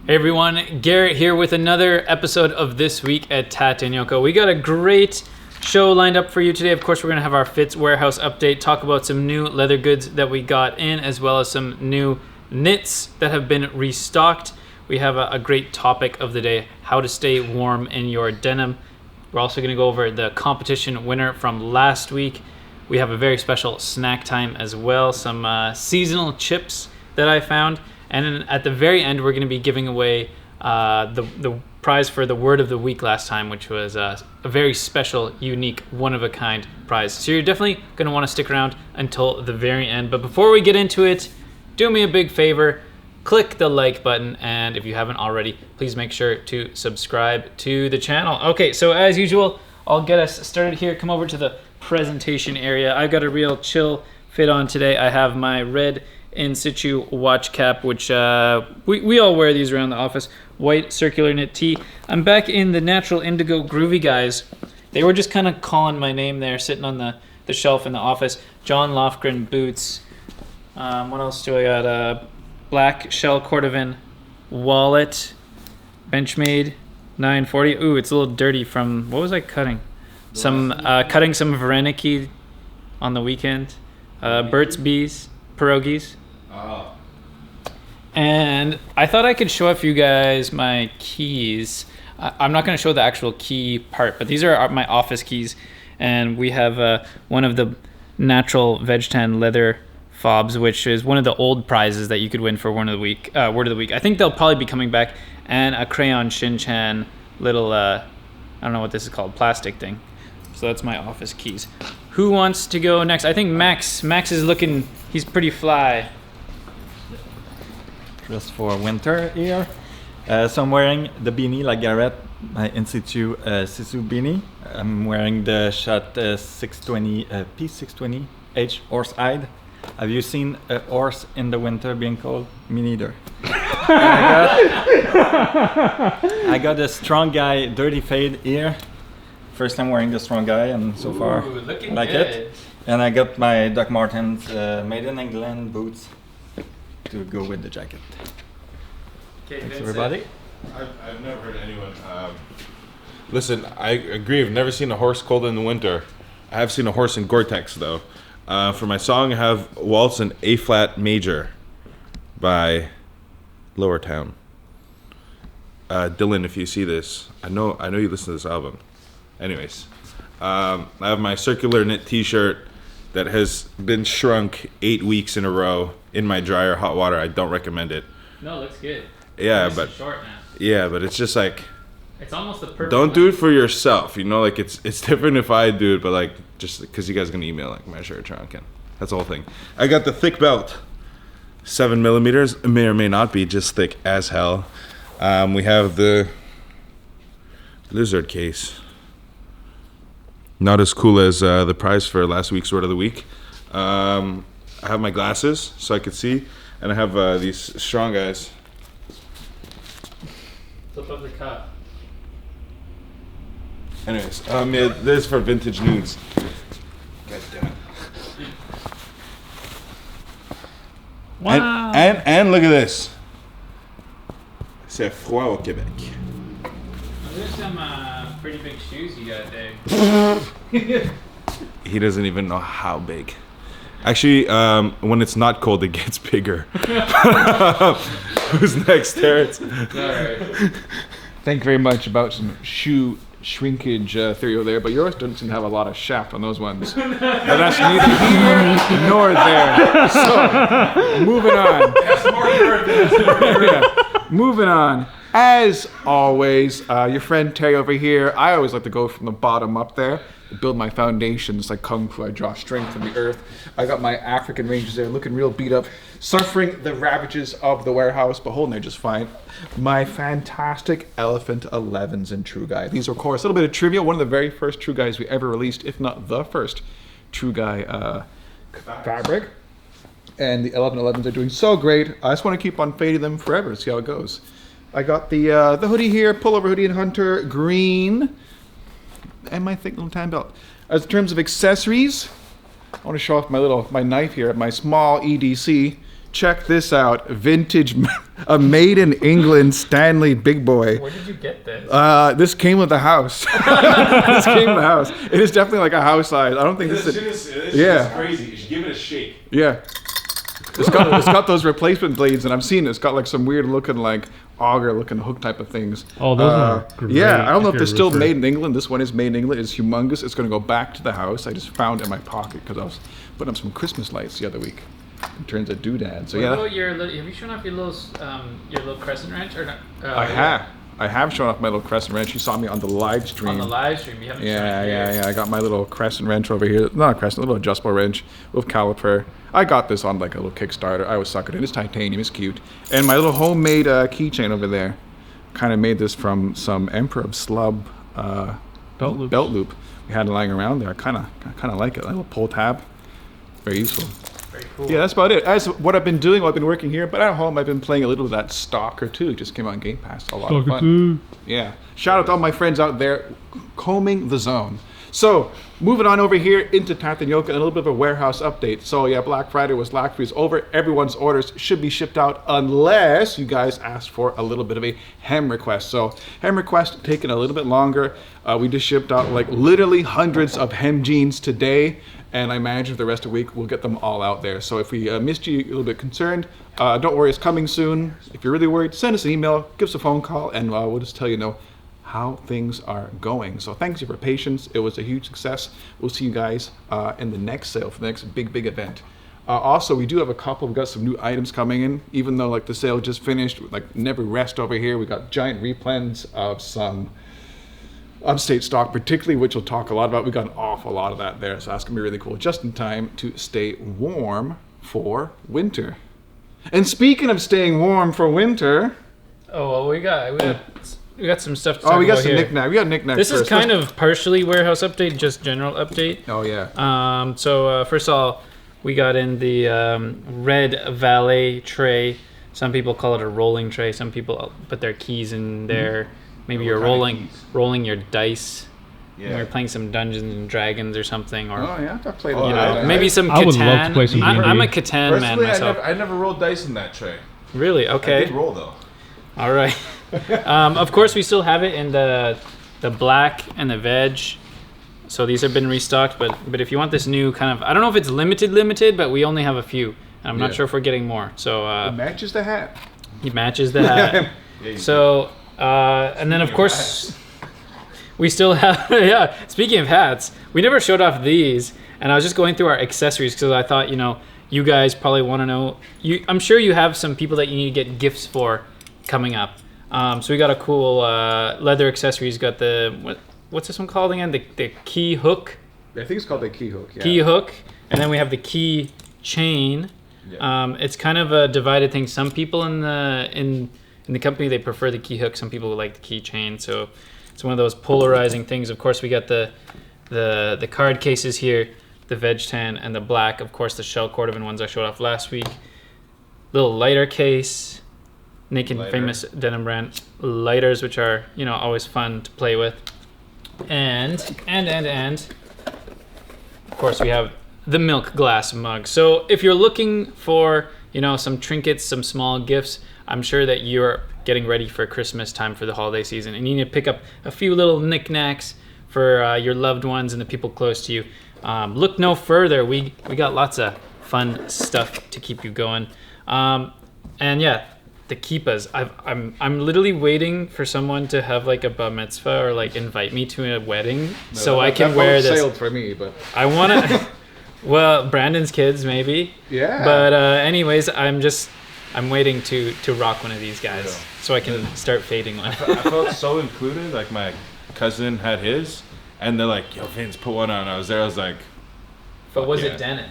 Hey everyone, Garrett here with another episode of This Week at Tate Yoko. We got a great show lined up for you today. Of course, we're going to have our Fitz warehouse update, talk about some new leather goods that we got in, as well as some new knits that have been restocked. We have a great topic of the day, how to stay warm in your denim. We're also going to go over the competition winner from last week. We have a very special snack time as well, some seasonal chips that I found. And then at the very end, we're going to be giving away the prize for the word of the week last time, which was a very special, unique, one-of-a-kind prize. So you're definitely going to want to stick around until the very end. But before we get into it, do me a big favor, click the like button, and if you haven't already, please make sure to subscribe to the channel. Okay, so as usual, I'll get us started here. Come over to the presentation area. I've got a real chill fit on today. I have my red in situ watch cap, which we all wear these around the office. White circular knit tee. I'm back in the natural indigo groovy guys. They were just kind of calling my name there, sitting on the shelf in the office. John Lofgren boots. What else do I got? Black shell cordovan wallet. Benchmade 940. Ooh, it's a little dirty from, what was I cutting? Cutting some Vareniki on the weekend. Burt's Bees, pierogies. Oh. And I thought I could show off you guys my keys. I'm not going to show the actual key part, but these are my office keys. And we have one of the natural veg tan leather fobs, which is one of the old prizes that you could win for word of the week. I think they'll probably be coming back. And a crayon Shinchan little, I don't know what this is called, plastic thing. So that's my office keys. Who wants to go next? I think Max. Max is looking, he's pretty fly. Just for winter here. So I'm wearing the beanie like Garrett, my In Situ Sisu beanie. I'm wearing the Shot 620, P620 H horse hide. Have you seen a horse in the winter being cold? Me neither. I got a Strong Guy dirty fade here. First time wearing the Strong Guy, and so far I like it. And I got my Doc Martens made in England boots to go with the jacket. Okay, thanks everybody. I've never heard anyone. Listen, I agree. I've never seen a horse cold in the winter. I have seen a horse in Gore-Tex though. For my song, I have Waltz in A flat major by Lower Town. Dylan, if you see this, I know you listen to this album. Anyways, I have my circular knit t-shirt that has been shrunk 8 weeks in a row in my dryer hot water. I don't recommend it. No, it looks good. Yeah, it's but short now. Yeah, but it's just like, it's almost the perfect. Don't do it for yourself. You know, like it's different if I do it, but like just because you guys are gonna email like my shirt trunk, and that's the whole thing. I got the thick belt, 7 millimeters. It may or may not be just thick as hell. We have the lizard case. Not as cool as the prize for last week's word of the week. I have my glasses so I could see, and I have these Strong Guys. Flip up the cup. Anyways, yeah, this is for vintage nudes. God damn it. Wow. And look at this. C'est froid au Québec. There's some pretty big shoes you got there. He doesn't even know how big. Actually, when it's not cold, it gets bigger. Who's next, Terrence? All right. Thank you very much about some shoe shrinkage theory over there, but yours doesn't seem to have a lot of shaft on those ones. But that's neither here nor there. So, moving on. Moving on. As always, your friend Terry over here, I always like to go from the bottom up there to build my foundations like Kung Fu. I draw strength from the earth. I got my African Rangers there looking real beat up, suffering the ravages of the warehouse, but holding there just fine. My fantastic Elephant 11s in True Guy. These are, of course, a little bit of trivia. One of the very first True Guys we ever released, if not the first True Guy fabric. And the 1111s are doing so great. I just want to keep on fading them forever, see how it goes. I got the hoodie here, pullover hoodie in Hunter, green, and my thick little tan belt. As in terms of accessories, I want to show off my knife here, my small EDC check this out. Vintage, a made in England Stanley Big Boy. Where did you get this? This came with the house. This came with the house. It is definitely like a house size. I don't think this is. Yeah. Crazy. You should give it a shake. Yeah. It's got those replacement blades, and I've seen it. It's got like some weird looking like auger looking hook type of things. Oh, those are great. Yeah, I don't know if you're they're a still roofer. made in England. This one is made in England. It's humongous. It's going to go back to the house. I just found it in my pocket because I was putting up some Christmas lights the other week. It turns a doodad. So What yeah, about have you shown off your little crescent wrench or not? I have shown off my little crescent wrench. You saw me on the live stream. On the live stream, you haven't shown Yeah, it here. yeah. I got my little crescent wrench over here. Not a crescent, a little adjustable wrench with caliper. I got this on like a little Kickstarter. I always suck it in. It's titanium. It's cute. And my little homemade keychain over there. Kind of made this from some Emperor of Slub Belt loops. belt loop we had lying around there. I kind of like it. A little pull tab. Very useful. Very cool. Yeah, that's about it. As what I've been doing, I've been working here, but at home I've been playing a little of that Stalker 2. It just came out on Game Pass. A lot of Stalker fun. 2. Yeah. Shout out to all my friends out there combing the zone. So, moving on over here into Tate Yoko and a little bit of a warehouse update. So, yeah, Black Friday was over. Everyone's orders should be shipped out unless you guys asked for a little bit of a hem request. So, hem request taking a little bit longer. We just shipped out like literally hundreds of hem jeans today. And I imagine for the rest of the week, we'll get them all out there. So if we missed you, a little bit concerned, don't worry, it's coming soon. If you're really worried, send us an email, give us a phone call, and we'll just tell you how things are going. So thanks you for your patience. It was a huge success. We'll see you guys in the next sale for the next big event. Also, we do have we've got some new items coming in, even though like the sale just finished, like never rest over here. We got giant replens of some upstate stock, particularly, which we'll talk a lot about. We got an awful lot of that there, so that's gonna be really cool. Just in time to stay warm for winter. And speaking of staying warm for winter, Oh, well, we got some stuff to talk about. we got some here. knickknack. We got knickknacks. This is first. kind of partially warehouse update, just general update. Oh yeah. So first of all, we got in the red valet tray. Some people call it a rolling tray. Some people put their keys in there. Maybe What you're kind of keys? rolling your dice. Yeah. You're playing some Dungeons and Dragons or something, or Oh yeah. I played Oh, you yeah. know, maybe some Catan. I would love to play some I'm a D&D. Catan man Personally, myself. I never rolled dice in that tray. Really? I Okay. did roll though. All right. Of course, we still have it in the black and the veg. So these have been restocked, but if you want this new kind of, I don't know if it's limited, but we only have a few. And I'm not Yeah. sure if we're getting more. So It matches the hat. he matches the hat. Yeah, you So and then of course we still have yeah. Speaking of hats, we never showed off these, and I was just going through our accessories because I thought you guys probably want to know. I'm sure you have some people that you need to get gifts for coming up. So we got a cool leather accessories. Got the what's this one called again? The key hook. I think it's called the key hook. Yeah. Key hook, and then we have the key chain. Yeah. It's kind of a divided thing. Some people in the company, they prefer the key hook. Some people like the key chain. So it's one of those polarizing things. Of course, we got the card cases here, the veg tan and the black. Of course, the shell cordovan ones I showed off last week. Little lighter case, Naked Lighter. Famous Denim brand lighters, which are always fun to play with. And of course, we have the milk glass mug. So if you're looking for some trinkets, some small gifts, I'm sure that you're getting ready for Christmas time for the holiday season, and you need to pick up a few little knickknacks for your loved ones and the people close to you. Look no further. We got lots of fun stuff to keep you going. And yeah, the kippas. I'm literally waiting for someone to have like a bar mitzvah or like invite me to a wedding so I can wear this. Sailed for me, but I want to. Well, Brandon's kids maybe. yeah. But anyways, I'm waiting to rock one of these guys Yeah. so I can start fading one. I felt so included. Like my cousin had his, and they're like, "Yo, Vince, put one on." I was there. I was like, But was yeah. it denim?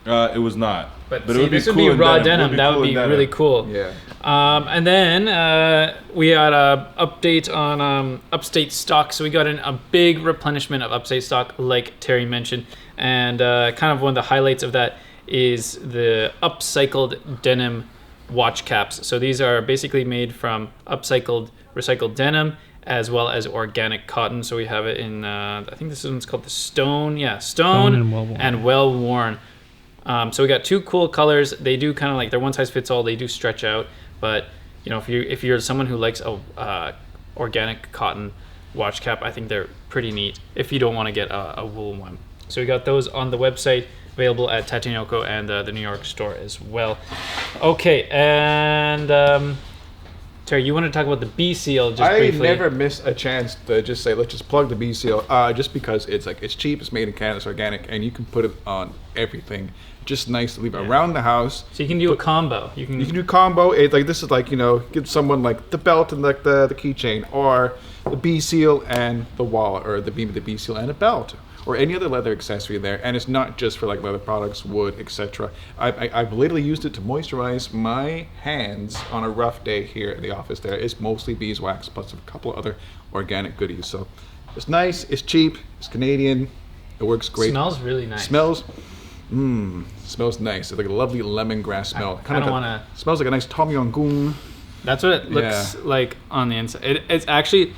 "It was not." But it see, would be this would cool be in raw denim. denim. That would be really cool. yeah. And then we had a update on upstate stock. So we got in a big replenishment of upstate stock, like Terry mentioned. And kind of one of the highlights of that is the upcycled denim watch caps. So these are basically made from recycled denim as well as organic cotton. So we have it in, I think this one's called the Stone. Yeah, Stone and well worn. and well worn. So we got two cool colors. They do kind of like, they're one size fits all. They do stretch out, but you know, if you're someone who likes a organic cotton watch cap, I think they're pretty neat if you don't want to get a wool one. So we got those on the website, available at Tate Yoko and the New York store as well. Okay, and Terry, you want to talk about the B seal just briefly? I never miss a chance to just say, let's just plug the B seal, just because it's cheap, it's made in Canada, it's organic, and you can put it on everything. Just nice to leave it around the house. So you can do a combo. You can do combo. It's like, this is like, you know, give someone like the belt and like the keychain, or the B seal and the wallet, or the B seal and a belt, or any other leather accessory there. And it's not just for like leather products, wood, etc. I've literally used it to moisturize my hands on a rough day here at the office there. It's mostly beeswax plus a couple of other organic goodies. So it's nice, it's cheap, it's Canadian, it works great. Smells really nice. Smells nice. It's like a lovely lemongrass smell. Smells like a nice Tom Yum Goong. That's what it looks like on the inside. It's actually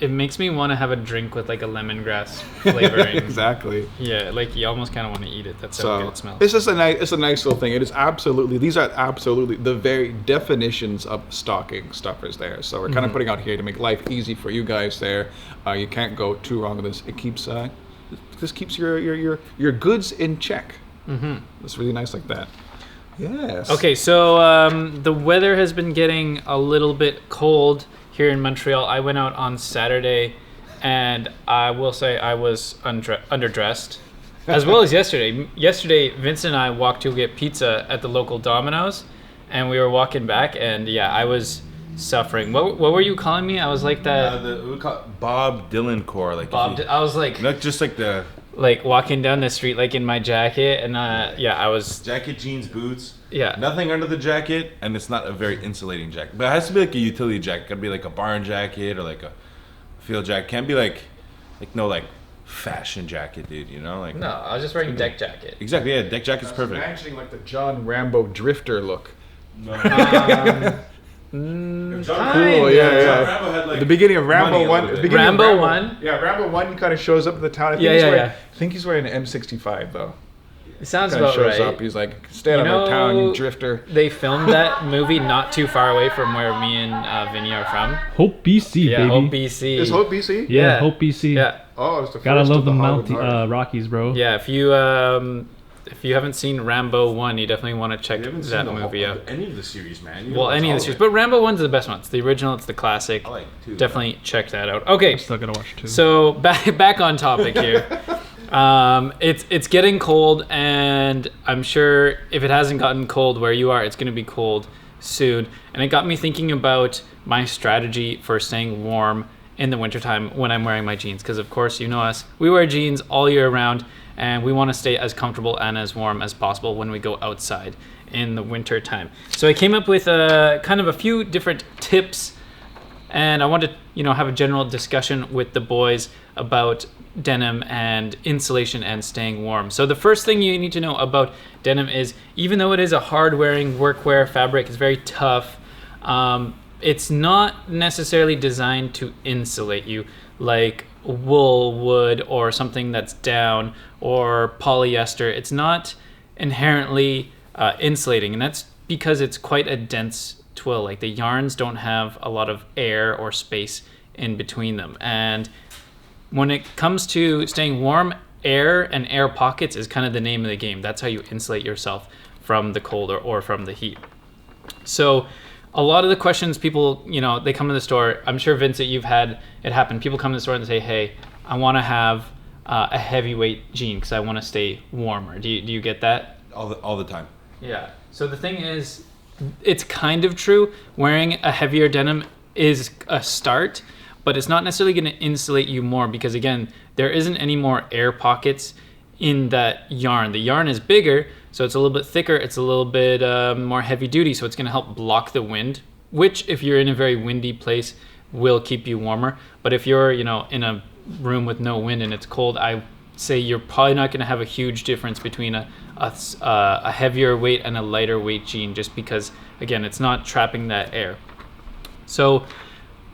it makes me want to have a drink with like a lemongrass flavoring. Exactly. Yeah, like you almost kind of want to eat it. That's how good it smells. It's just it's a nice little thing. These are absolutely the very definitions of stocking stuffers there. So we're kind of putting out here to make life easy for you guys there. You can't go too wrong with this. It keeps this keeps your goods in check. It's really nice like that. Yes. Okay, so the weather has been getting a little bit cold here in Montreal. I went out on Saturday, and I will say I was underdressed, as well as yesterday. Yesterday, Vincent and I walked to get pizza at the local Domino's, and we were walking back, and I was suffering. What were you calling me? I was like that. We call it Bob Dylan core. Like I was like, not just like the walking down the street like in my jacket, and I was jacket, jeans, boots. Yeah. Nothing under the jacket, and it's not a very insulating jacket. But it has to be like a utility jacket. It could be like a barn jacket or like a field jacket. Can't be like no fashion jacket, dude. You know, like. No, I was just wearing a deck jacket. Exactly. Yeah, deck jacket's perfect. Imagining like the John Rambo drifter look. No. Cool, yeah. Rambo had, like, the beginning of Rambo 1. Rambo 1? Yeah, Rambo 1 kind of shows up in the town. I think he's wearing an M65 though. It sounds Kind of about shows right. up. He's like, stay out of our town, you drifter. They filmed that movie not too far away from where me and Vinny are from. Hope BC, Yeah, baby. Hope BC. Is Hope BC? Yeah, Hope BC. Yeah. Oh, it's the Gotta first love of the Hollywood Rockies, bro. Yeah, if you haven't seen Rambo 1, you definitely want to check that movie out. Any of the series, man. Well, any of the series. But Rambo 1's the best one. It's the original, it's the classic. I like 2. Definitely check that out. Okay. I'm still gonna watch 2. So back on topic here. It's getting cold, and I'm sure if it hasn't gotten cold where you are, it's going to be cold soon. And it got me thinking about my strategy for staying warm in the wintertime when I'm wearing my jeans. Because, of course, you know us. We wear jeans all year round, and we want to stay as comfortable and as warm as possible when we go outside in the winter time. So I came up with kind of a few different tips, and I wanted to have a general discussion with the boys about denim and insulation and staying warm. So the first thing you need to know about denim is, even though it is a hard-wearing workwear fabric, it's very tough, it's not necessarily designed to insulate you like wool would, or something that's down, or polyester. It's not inherently insulating, and that's because it's quite a dense twill. Like, the yarns don't have a lot of air or space in between them. And when it comes to staying warm, air and air pockets is kind of the name of the game. That's how you insulate yourself from the cold or from the heat. So a lot of the questions people, they come to the store. I'm sure, Vincent, you've had it happen. People come to the store and say, hey, I want to have a heavyweight jean because I want to stay warmer. Do you get that? All the time. Yeah. So the thing is, it's kind of true. Wearing a heavier denim is a start, but it's not necessarily going to insulate you more because, again, there isn't any more air pockets in that yarn. The yarn is bigger, so it's a little bit thicker. It's a little bit more heavy duty, so it's going to help block the wind, which, if you're in a very windy place, will keep you warmer. But if you're, in a room with no wind and it's cold, I say you're probably not going to have a huge difference between a heavier weight and a lighter weight jean, just because, again, it's not trapping that air. So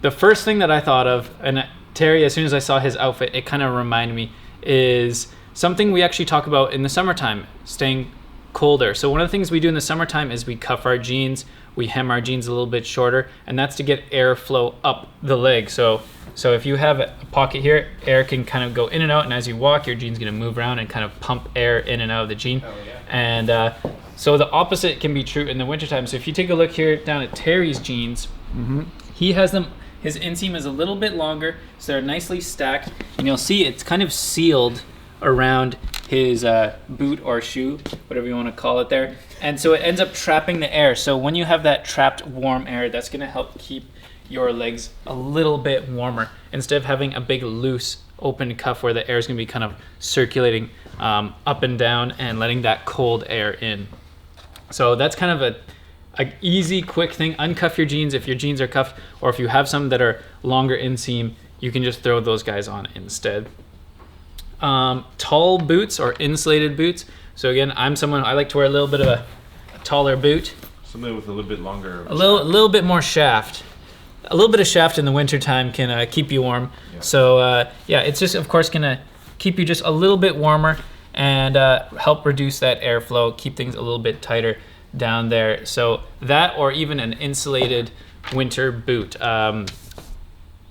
the first thing that I thought of, and Terry, as soon as I saw his outfit, it kind of reminded me, is something we actually talk about in the summertime, staying colder. So one of the things we do in the summertime is we cuff our jeans, we hem our jeans a little bit shorter, and that's to get airflow up the leg. So if you have a pocket here, air can kind of go in and out, and as you walk, your jean's gonna move around and kind of pump air in and out of the jean. Oh, yeah. And so the opposite can be true in the wintertime. So if you take a look here down at Terry's jeans, he has them, his inseam is a little bit longer, so they're nicely stacked, and you'll see it's kind of sealed around his boot or shoe, whatever you want to call it there. And so it ends up trapping the air. So when you have that trapped warm air, that's going to help keep your legs a little bit warmer instead of having a big loose open cuff where the air is going to be kind of circulating up and down and letting that cold air in. So that's kind of a easy, quick thing. Uncuff your jeans if your jeans are cuffed, or if you have some that are longer inseam, you can just throw those guys on instead. Tall boots or insulated boots. So again, I'm someone, I like to wear a little bit of a taller boot. Something with a little bit longer. A little bit more shaft. A little bit of shaft in the wintertime can keep you warm. Yeah. So yeah, it's just of course gonna keep you just a little bit warmer and help reduce that airflow, keep things a little bit tighter down there. So that, or even an insulated winter boot.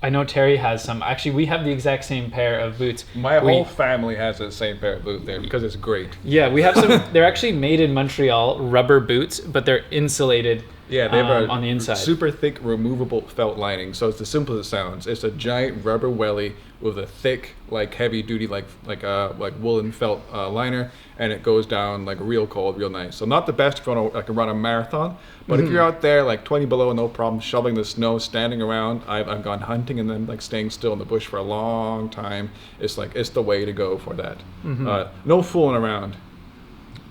I know Terry has some. Actually, we have the exact same pair of boots. My whole family has the same pair of boots there because it's great. Yeah, we have some. They're actually made in Montreal, rubber boots, but they're insulated. Yeah, they have on the inside. Super thick, removable felt lining. So it's the simplest it sounds. It's a giant rubber welly with a thick, like heavy duty, like woolen felt liner, and it goes down like real cold, real nice. So not the best if you want to like run a marathon, but if you're out there like 20 below, no problem, shoveling the snow, standing around. I've gone hunting and then like staying still in the bush for a long time. It's the way to go for that. No fooling around.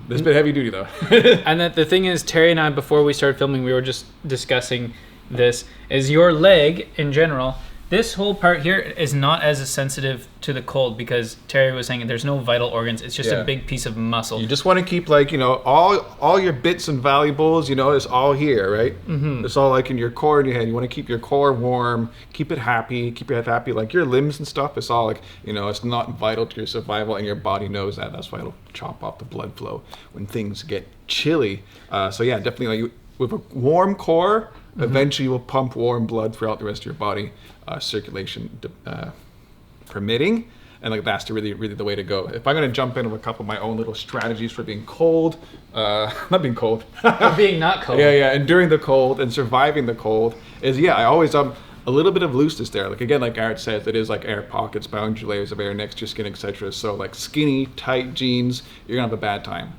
This bit heavy duty though. And the thing is, Terry and I, before we started filming, we were just discussing this, is your leg in general, this whole part here is not as sensitive to the cold because Terry was saying there's no vital organs. It's just a big piece of muscle. You just want to keep like, all your bits and valuables, it's all here, right? It's all like in your core in your head. You want to keep your core warm, keep it happy, keep your head happy. Like your limbs and stuff, it's all like, it's not vital to your survival, and your body knows that. That's why it'll chop off the blood flow when things get chilly. So yeah, definitely like with a warm core, eventually you will pump warm blood throughout the rest of your body, circulation permitting, and like that's really the way to go. If I'm gonna jump in with a couple of my own little strategies for being cold, not being cold, being not cold. yeah, enduring the cold and surviving the cold is I always a little bit of looseness there. Like again, like Garrett says, it is like air pockets, boundary layers of air next to your skin, etc. So like skinny, tight jeans, you're gonna have a bad time.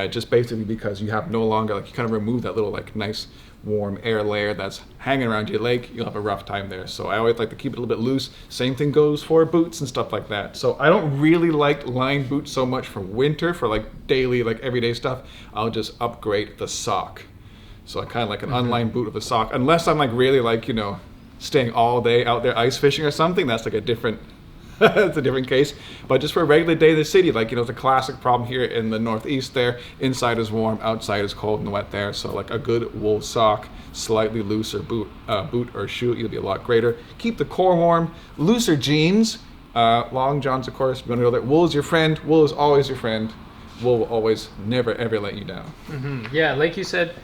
Just basically because you have no longer like you kind of remove that little like nice warm air layer that's hanging around your leg, you'll have a rough time there. So I always like to keep it a little bit loose. Same thing goes for boots and stuff like that. So I don't really like lined boots so much for winter, for like daily, like everyday stuff. I'll just upgrade the sock. So I kind of like an unlined boot with a sock, unless I'm like really like, staying all day out there ice fishing or something. That's like a different it's a different case. But just for a regular day in the city, like, the classic problem here in the Northeast there, inside is warm, outside is cold and wet there. So like a good wool sock, slightly looser boot or shoe, you'll be a lot greater. Keep the core warm. Looser jeans, long johns, of course. You want to know that wool is your friend. Wool is always your friend. Wool will always never ever let you down. Yeah, like you said,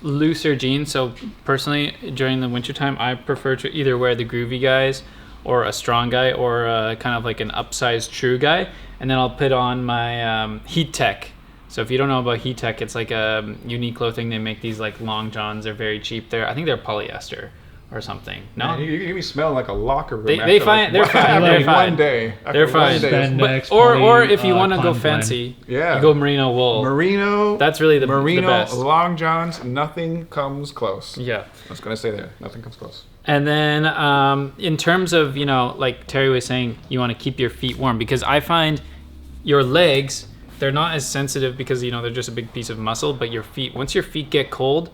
looser jeans. So personally, during the wintertime, I prefer to either wear the groovy guys or a strong guy, or kind of like an upsized true guy, and then I'll put on my Heat Tech. So if you don't know about Heat Tech, it's like a Uniqlo thing. They make these like long johns. They're very cheap. I think they're polyester or something. No, Man, you smell like a locker room. they're fine. They're fine. One day. They're fine. Spandex, Or if you want to go cotton fancy, Yeah. you go merino wool. Merino. That's really the Merino best. long johns. Nothing comes close. Yeah. I was gonna say there. Nothing comes close. And then in terms of, like Terry was saying, you want to keep your feet warm, because I find your legs, they're not as sensitive because, they're just a big piece of muscle, but your feet, once your feet get cold,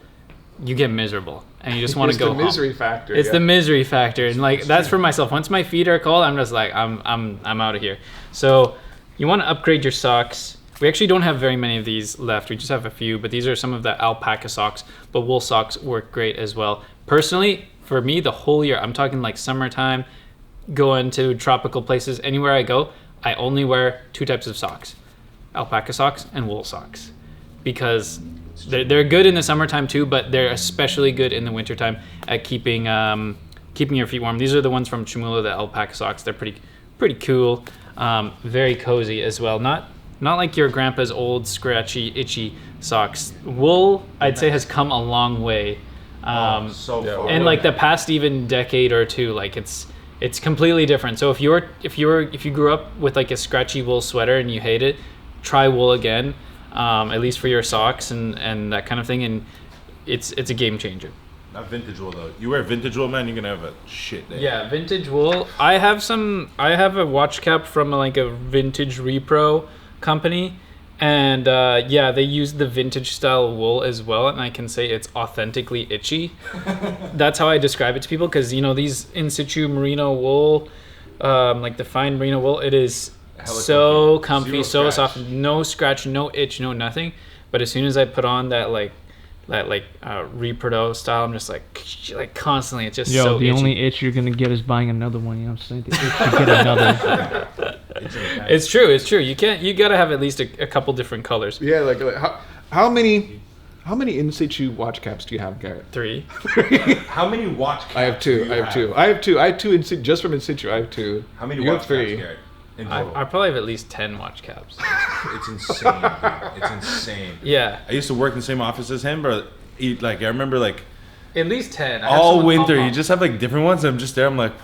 you get miserable and you just want to go home. It's the misery factor. It's the misery factor. And like, that's for myself. Once my feet are cold, I'm just like, I'm out of here. So you want to upgrade your socks. We actually don't have very many of these left. We just have a few, but these are some of the alpaca socks, but wool socks work great as well. Personally, for me, the whole year, I'm talking like summertime, going to tropical places, anywhere I go, I only wear 2 types of socks: alpaca socks and wool socks, because they're good in the summertime too, but they're especially good in the wintertime at keeping your feet warm. These are the ones from Chamula, the alpaca socks. They're pretty cool, very cozy as well. Not like your grandpa's old scratchy, itchy socks. Wool, I'd say, has come a long way. So far. And like the past even decade or two, like it's completely different. So if you grew up with like a scratchy wool sweater and you hate it, try wool again, at least for your socks and that kind of thing, and it's a game changer. Not vintage wool though. You wear vintage wool, man, you're gonna have a shit day. Yeah, vintage wool. I have a watch cap from like a vintage repro company, and they use the vintage style wool as well, and I can say it's authentically itchy. That's how I describe it to people, because these in situ merino wool, like the fine merino wool, it is so comfy, so soft, no scratch, no itch, no nothing. But as soon as I put on that reprodo style, I'm just like constantly, it's just so the itchy. only itch you're gonna get is buying another one. You know what I'm saying? The itch to get another. It's true. You gotta have at least a couple different colors. Yeah, like how many in situ watch caps do you have, Garrett? 3. How many watch caps? I have 2. I have 2 in situ, just from in situ. I have 2. How many You watch have 3. caps, Garrett? I probably have at least 10 watch caps. It's insane, dude. It's insane. Yeah, I used to work in the same office as him, but I remember at least 10. all winter you just have like different ones. I'm just there. I'm like,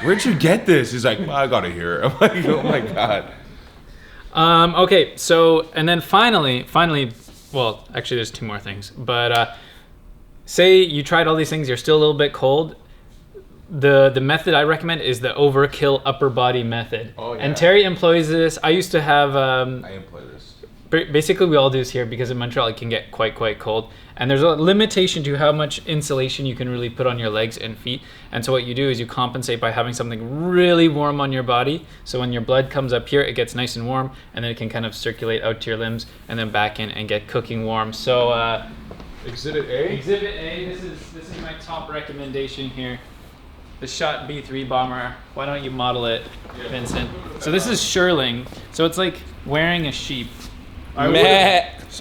where'd you get this? He's like, I got it here. I'm like, oh my god. Okay, so and then finally, well, actually, there's 2 more things. But say you tried all these things, you're still a little bit cold. The method I recommend is the overkill upper body method. Oh, yeah. And Terry employs this. I used to have. I employ this. Basically, we all do this here because in Montreal it can get quite cold, and there's a limitation to how much insulation you can really put on your legs and feet. And so what you do is you compensate by having something really warm on your body, so when your blood comes up here, it gets nice and warm, and then it can kind of circulate out to your limbs and then back in and get cooking warm. So Exhibit A. Exhibit A, this is my top recommendation here. The Shot B3 bomber. Why don't you model it, Vincent? So this is shearling. So it's like wearing a sheep. Sorry,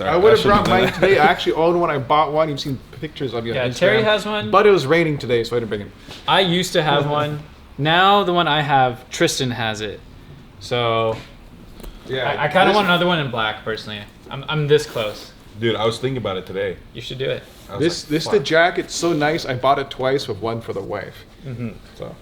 I would have shouldn't brought done mine that. today. I actually owned one. I bought one. You've seen pictures of me on Yeah, Instagram. Terry has one. But it was raining today, so I didn't bring it. I used to have one. Now the one I have, Tristan has it. So Yeah. I kind of want another one in black, personally. I'm this close. Dude, I was thinking about it today. You should do it. I was This like, the fuck. jacket's so nice. I bought it twice with one for the wife. Mm-hmm. So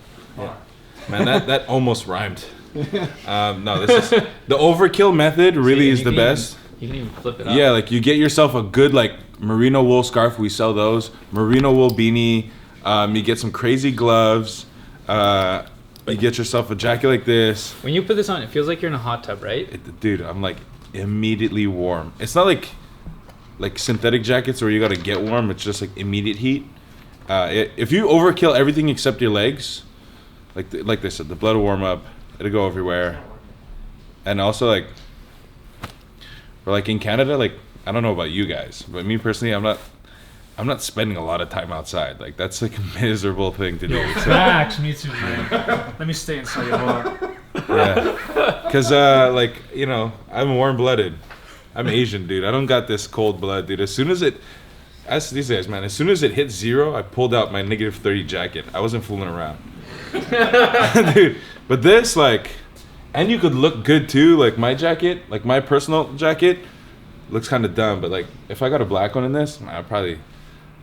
Man, that almost rhymed. No, this is the overkill method. Really is the best. You can even flip it up. Yeah, like you get yourself a good like merino wool scarf. We sell those. Merino wool beanie. You get some crazy gloves. You get yourself a jacket like this. When you put this on, it feels like you're in a hot tub, right? Dude, I'm like immediately warm. It's not like synthetic jackets where you gotta get warm. It's just like immediate heat. If you overkill everything except your legs, like they said, the blood will warm up. It'll go everywhere. And also like, for like in Canada, like I don't know about you guys, but me personally, I'm not spending a lot of time outside. Like that's like a miserable thing to do. So, Facts, me too, man. Let me stay inside your bar. yeah, because like I'm warm-blooded. I'm Asian, dude. I don't got this cold blood, dude. As soon as it hit 0, I pulled out my -30 jacket. I wasn't fooling around. Dude, but this and you could look good too. Like my jacket, like my personal jacket, looks kind of dumb. But like if I got a black one in this,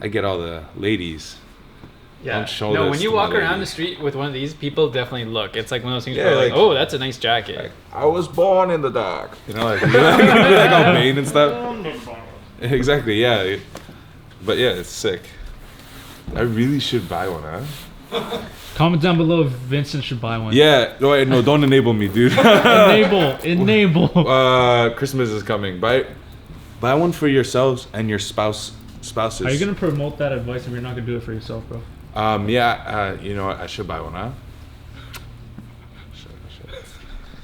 I get all the ladies. Yeah. Don't show No, this when you to my walk around the ladies. street with one of these, people definitely look. It's like one of those things Yeah, where like, like- oh, that's a nice jacket. Like, I was born in the dark. Like on Bane and stuff. Exactly. Yeah. But yeah, it's sick. I really should buy one, huh? Comment down below if Vincent should buy one. Yeah. No, don't enable me, dude. Enable. Christmas is coming. Buy one for yourselves and your spouses. Are you gonna promote that advice if you're not gonna do it for yourself, bro? You know what? I should buy one, huh?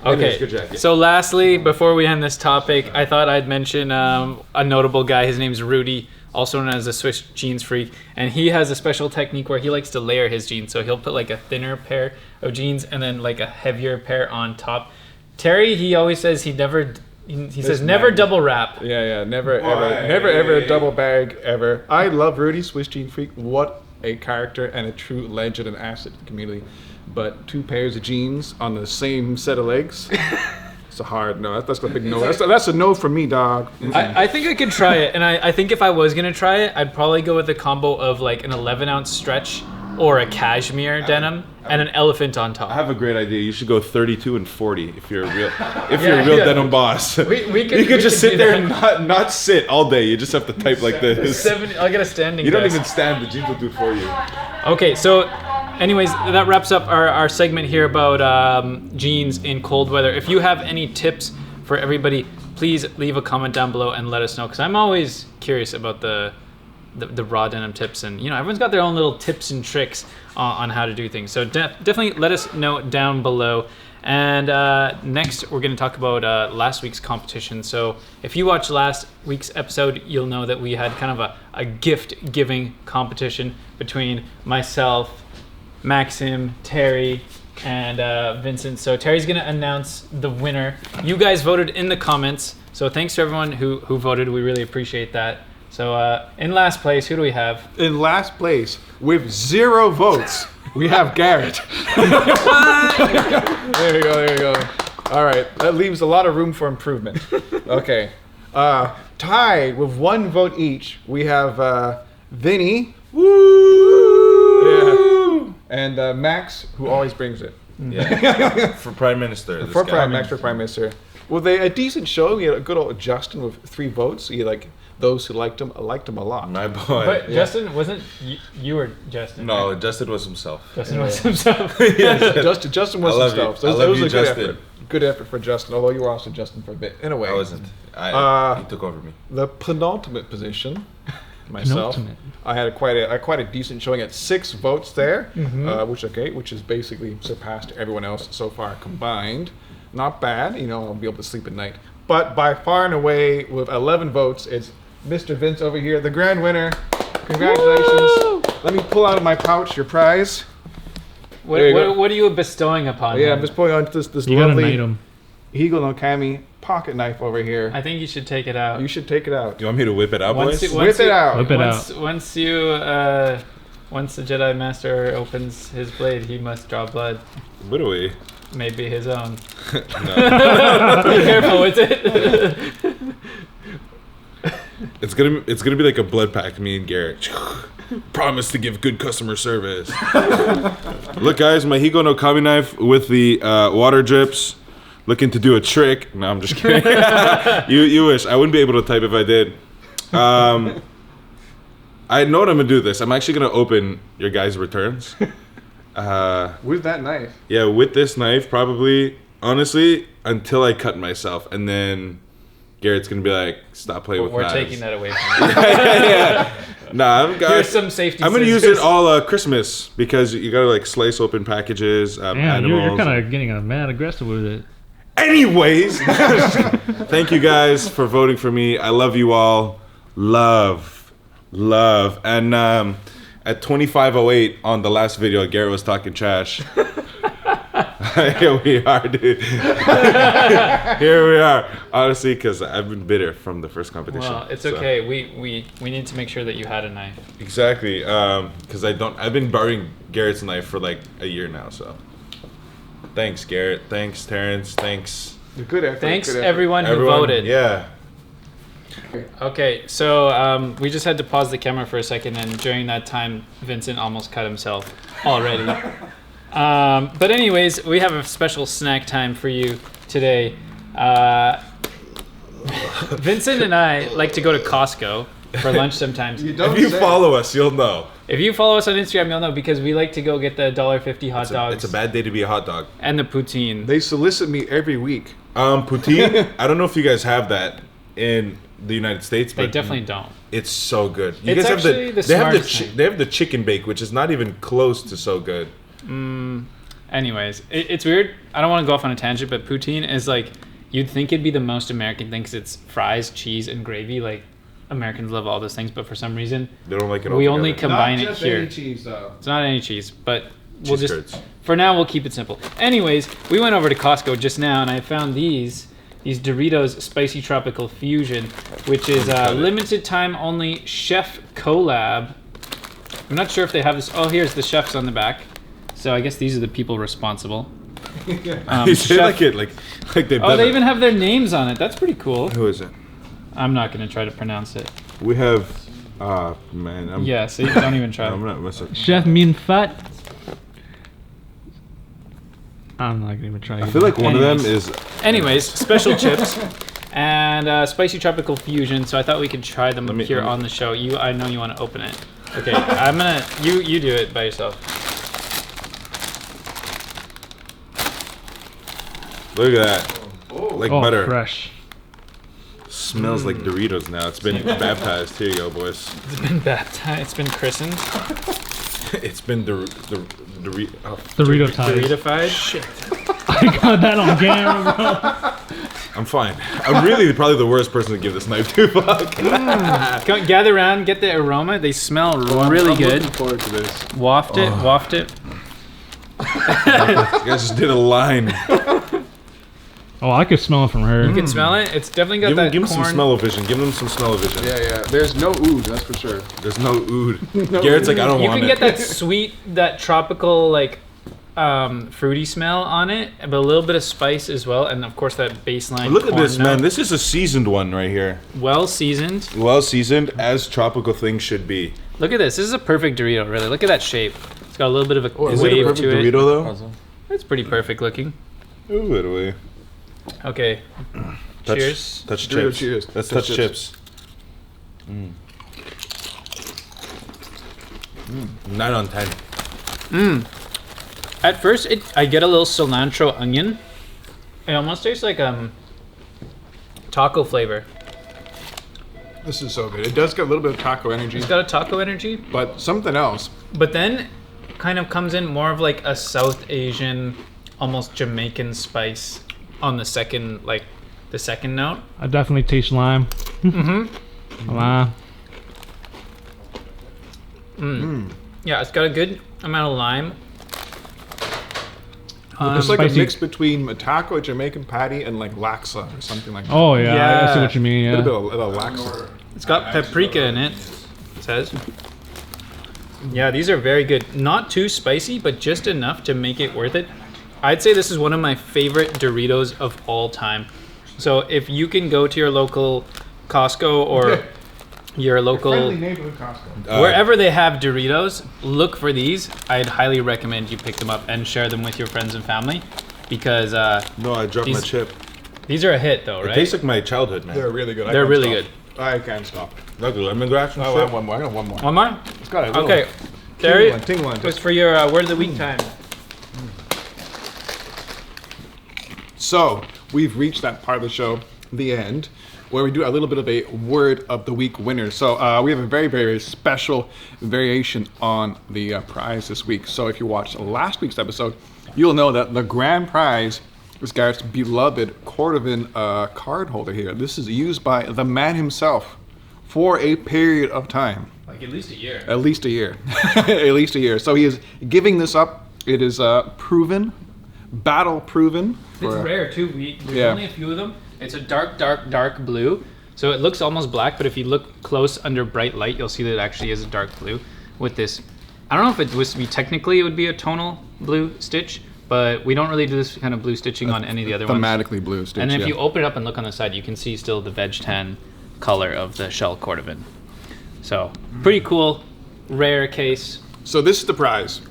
Anyways, good Okay. jacket. So lastly, before we end this topic, I thought I'd mention a notable guy. His name's Rudy, also known as the Swiss jeans freak, and he has a special technique where he likes to layer his jeans. So he'll put like a thinner pair of jeans and then like a heavier pair on top Terry, he always says he never. He says never double wrap. Yeah, never ever a double bag ever. I love Rudy, Swiss Jean Freak. What a character and a true legend and asset to the community. But 2 pairs of jeans on the same set of legs. It's a hard no. That's a big no. That's a no for me, dog. I think I could try it, and I think if I was gonna try it, I'd probably go with a combo of like an 11-ounce stretch or a cashmere denim and an elephant on top. I have a great idea. You should go 32 and 40 if you're a real denim boss. We could just sit there and not sit all day. You just have to type like this. I'll get a standing. You don't desk. even stand. The jeans will do it for you. Okay, so anyways, that wraps up our segment here about jeans in cold weather. If you have any tips for everybody, please leave a comment down below and let us know, because I'm always curious about the raw denim tips, and everyone's got their own little tips and tricks on how to do things. So definitely let us know down below. And next we're going to talk about last week's competition. So if you watched last week's episode, you'll know that we had kind of a gift giving competition between myself, Maxim, Terry, and Vincent. So Terry's going to announce the winner. You guys voted in the comments, so thanks to everyone who voted. We really appreciate that. So in last place, who do we have? In last place, with 0 votes, we have Garrett. There you go. All right, that leaves a lot of room for improvement. Okay. Tied with 1 vote each, we have Vinny. Woo! Yeah. And Max, who always brings it. Yeah. For Prime Minister. For Prime Minister. Well, a decent show. We had a good old Justin with 3 votes. So you like those who liked him a lot. My boy. But yeah. Justin wasn't you or Justin? No, right? Justin was himself. Justin was himself. Justin was himself. So I love it was you, a Justin. Good effort for Justin. Although you were also Justin for a bit. In a way, I wasn't. He took over me. The penultimate position. Myself, I had quite a decent showing at 6 votes there, which is basically surpassed everyone else so far combined. Not bad, I'll be able to sleep at night. But by far and away, with 11 votes, it's Mr. Vince over here, the grand winner. Congratulations! Woo! Let me pull out of my pouch your prize. What are you bestowing upon him? I'm just pulling out this You gotta lovely knight him. Higo no Kami pocket knife over here. I think you should take it out. You should take it out. Do you want me to whip it out, boys? Whip it out. Once the Jedi Master opens his blade, he must draw blood. What do we? Maybe his own. No. Be careful with it. It's gonna be like a blood pact. Me and Garrett. Promise to give good customer service. Look, guys, my Higo no Kami knife with the water drips. Looking to do a trick. No, I'm just kidding. You wish. I wouldn't be able to type if I did. I know what I'm gonna do this. I'm actually gonna open your guys' returns. With that knife. Yeah, with this knife, probably. Honestly, until I cut myself, and then Garrett's gonna be like, "Stop playing with knives." We're taking that away from you. Yeah. Nah, Here's some safety. I'm gonna use it all Christmas, because you gotta like slice open packages. Yeah, you're kind of getting mad aggressive with it. Anyways, thank you guys for voting for me. I love you all. Love. And at 25:08 on the last video, Garrett was talking trash. Here we are, dude. Here we are. Honestly, because I've been bitter from the first competition. Well, it's okay. We need to make sure that you had a knife. Exactly. Because I've been borrowing Garrett's knife for like a year now, so. Thanks, Garrett. Thanks, Terrence. Thanks. Good effort. Thanks, everyone who voted. Yeah. Okay, so we just had to pause the camera for a second, and during that time, Vincent almost cut himself already. But anyways, we have a special snack time for you today. Vincent and I like to go to Costco for lunch sometimes. If you follow us, you'll know. If you follow us on Instagram, you'll know, because we like to go get the $1.50 hot dogs. It's a bad day to be a hot dog. And the poutine. They solicit me every week. Poutine, I don't know if you guys have that in the United States, but They definitely don't. it's so good. You It's guys have actually the they have smartest thing. they have the chicken bake, which is not even close to so good. Anyways, it's weird. I don't want to go off on a tangent, but poutine is like, you'd think it'd be the most American thing because it's fries, cheese, and gravy. Like, Americans love all those things, but for some reason, They don't like it all we together. only combine Not it just here. any cheese, though. It's not any cheese, but we'll Cheese just curds. for now we'll keep it simple. Anyways, we went over to Costco just now and I found these Doritos Spicy Tropical Fusion, which is a limited time only chef collab. I'm not sure if they have this. Oh, here's the chefs on the back. So I guess these are the people responsible. You say like they Oh, they even have their names on it. That's pretty cool. Who is it? I'm not gonna try to pronounce it. We have man. Yeah, so you don't even try. I'm not messing. Chef Min Fat. I'm not gonna even try. I feel like one of them is. Anyways, special chips and spicy tropical fusion. So I thought we could try them here on the show. I know you want to open it. Okay, I'm gonna. You do it by yourself. Look at that. Like butter. Fresh. Smells like Doritos now. It's been baptized. Here you go, boys. It's been baptized. It's been christened. It's been Dorito time. Dorito-fied. Shit. I got that on camera, bro. I'm fine. I'm really probably the worst person to give this knife to. Fuck. Come, gather around, get the aroma. They smell really good. Looking forward to this. Waft it, waft it. You guys just did a line. Oh, I could smell it from her. You can smell it. It's definitely got Give that them some corn. smell-o-vision. Give them some smell-o-vision. Yeah. There's no oud, that's for sure. There's no oud. Garrett's like, I don't You want can it. get that sweet, that tropical, like, fruity smell on it, but a little bit of spice as well, and of course that baseline. Look at corn this, note. man. This is a seasoned one right here. Well seasoned. Well seasoned, as tropical things should be. Look at this. This is a perfect Dorito, really. Look at that shape. It's got a little bit of a Is it a wave perfect to it. Dorito, though? It's pretty perfect looking. Ooh, it away. Okay. Cheers. Touch Dorito chips. cheers. Let's Touch touch chips. 9 on 10. At first, I get a little cilantro onion. It almost tastes like taco flavor. This is so good. It does get a little bit of taco energy, It's got a taco energy, but something else. but then kind of comes in more of like a South Asian, almost Jamaican spice on the second, like the second note. I definitely taste lime. Lime. Yeah, it's got a good amount of lime. It's like spicy. a mix between a taco, a Jamaican patty, and like laksa or something like that. Oh yeah, I Yeah. see what you mean. A Yeah. little bit of laksa. It's got paprika in it. It says. Yeah, these are very good. Not too spicy, but just enough to make it worth it. I'd say this is one of my favorite Doritos of all time. So if you can go to your local Costco or your local neighborhood Costco. wherever they have Doritos, look for these. I'd highly recommend you pick them up and share them with your friends and family because No, I dropped my These- chip. these are a hit though, It right? tastes like my childhood, man. They're really good. They're really good. I can't stop. Like lemongrass and I shit. want one more. I got one more. One more? It's got a little Okay. Terry, tingle on it was it. for your word of the week time. So we've reached that part of the show, the end, where we do a little bit of a word of the week winner. So we have a very, very special variation on the prize this week. So if you watched last week's episode, you'll know that the grand prize is Garrett's beloved Cordovan card holder here. This is used by the man himself for a period of time. Like at least a year. At least a year. At least a year. So he is giving this up. It is proven, battle proven. It's rare too. There's Yeah. only a few of them. It's a dark, dark, dark blue. So it looks almost black, but if you look close under bright light, you'll see that it actually is a dark blue with this. I don't know if it was to be technically it would be a tonal blue stitch, but we don't really do this kind of blue stitching on any of the other ones. Thematically blue stitch. And then if yeah. you open it up and look on the side, you can see still the veg tan color of the shell cordovan. So pretty cool, rare case. So this is the prize.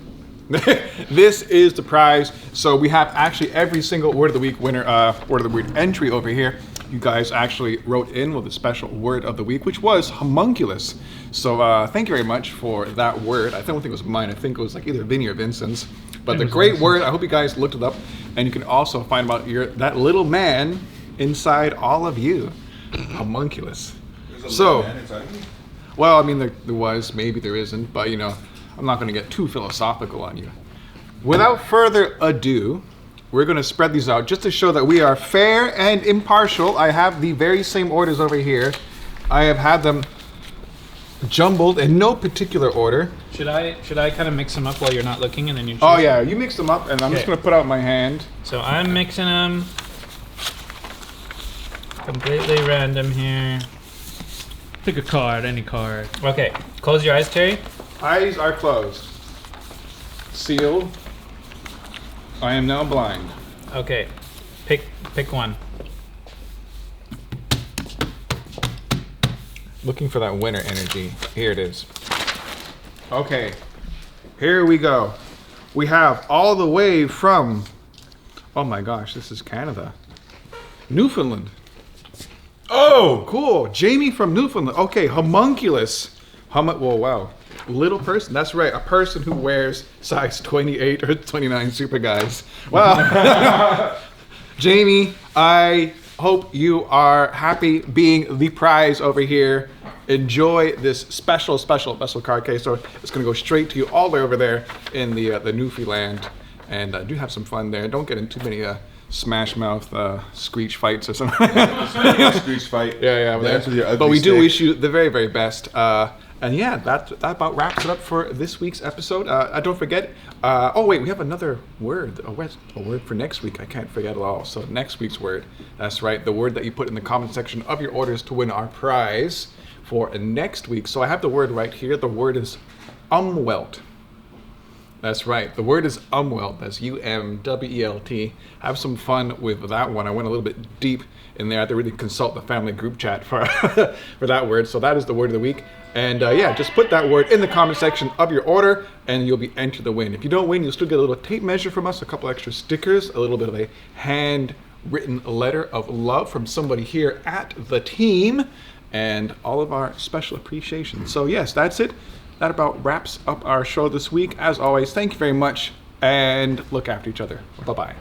This is the prize. So we have actually every single word of the week winner, word of the week entry over here. You guys actually wrote in with a special word of the week, which was homunculus. So thank you very much for that word. I don't think it was mine. I think it was like either Vinny or Vincent's. But the great word. I hope you guys looked it up, and you can also find out that little man inside all of you, homunculus. So. Well, I mean, there was, maybe there isn't, but you know, I'm not going to get too philosophical on you. Without further ado, we're going to spread these out just to show that we are fair and impartial. I have the very same orders over here. I have had them jumbled in no particular order. Should I kind of mix them up while you're not looking, and then you choose? Oh yeah, you mix them up, and I'm just Okay. gonna put out my hand. So I'm mixing them completely random here. Pick a card, any card. Okay, close your eyes, Terry. Eyes are closed. Sealed. I am now blind. Okay, pick one. Looking for that winner energy. Here it is. Okay, here we go. We have all the way from, oh my gosh, this is Canada. Newfoundland. Oh, cool. Jamie from Newfoundland. Okay, homunculus. Whoa, wow. Little person. That's right. A person who wears size 28 or 29 super guys. Wow. Jamie, I hope you are happy being the prize over here. Enjoy this special card case. So it's going to go straight to you all the way over there in the Newfoundland. And do have some fun there. Don't get in too many smash mouth screech fights or something. Screech fight. Yeah. Dance with your ugly But we do stick. wish you the very, very best. And yeah, that about wraps it up for this week's episode. Don't forget. Oh wait, we have another word. A word for next week. I can't forget it all. So next week's word. That's right. The word that you put in the comment section of your orders to win our prize for next week. So I have the word right here. The word is umwelt. That's right. The word is umwelt. That's UMWELT. Have some fun with that one. I went a little bit deep in there. I had to really consult the family group chat for for that word. So that is the word of the week. And yeah, just put that word in the comment section of your order and you'll be entered to win. If you don't win, you'll still get a little tape measure from us, a couple extra stickers, a little bit of a handwritten letter of love from somebody here at the team, and all of our special appreciation. So yes, that's it. That about wraps up our show this week. As always, thank you very much and look after each other. Bye-bye.